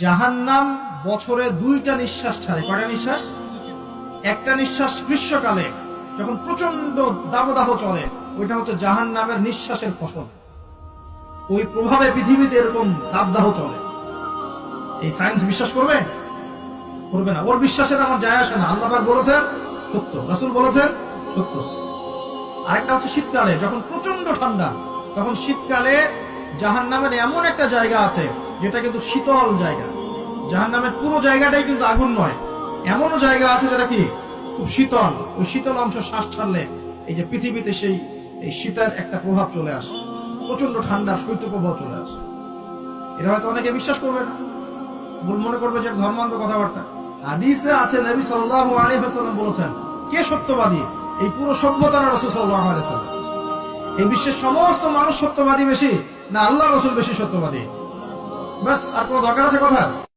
জাহান্নাম বছরে 2টা নিঃশ্বাস ছাড়ে। কয়টা নিঃশ্বাস? একটা নিঃশ্বাস গ্রীষ্মকালে যখন প্রচন্ড দাবদাহ চলে, ওইটা হচ্ছে জাহান্নামের নিঃশ্বাসের ফসল। ওই প্রভাবে পৃথিবীতে এরকম দাবদাহ চলে। এই সায়েন্স বিশ্বাস করবে? করবে না। ওর বিশ্বাসের আমার যায় আসে না। আল্লাহ পাক বলেছেন সত্য, রাসূল বলেছেন সত্য। আরেকটা হচ্ছে শীতকালে যখন প্রচন্ড ঠান্ডা, তখন শীতকালে জাহান্নামের এমন একটা জায়গা আছে যেটা কিন্তু শীতল জায়গা। জাহান্নামের পুরো জায়গাটাই কিন্তু আগুন নয়, এমনও জায়গা আছে যেটা কি খুব শীতল। ওই শীতল অংশ শ্বাস ছাড়লে এই যে পৃথিবীতে এই শীতের একটা প্রভাব চলে আসে, প্রচন্ড ঠান্ডা শৈত্যপ্রবাহ চলে আসে। এটা হয়তো অনেকে বিশ্বাস করবে না, মনে করবে যে ধর্মান্ধ কথাবার্তা। হাদিসে আছে নবী সাল্লাল্লাহু আলাইহি ওয়াসাল্লাম বলেছেন, কে সত্যবাদী? এই পুরো সভ্যতার রাসূল সাল্লাল্লাহু আলাইহি ওয়াসাল্লাম। এই বিশ্বের সমস্ত মানুষ সত্যবাদী বেশি না আল্লাহ রাসূল বেশি সত্যবাদী? বাস, আর কোনো দরকার আছে কথা?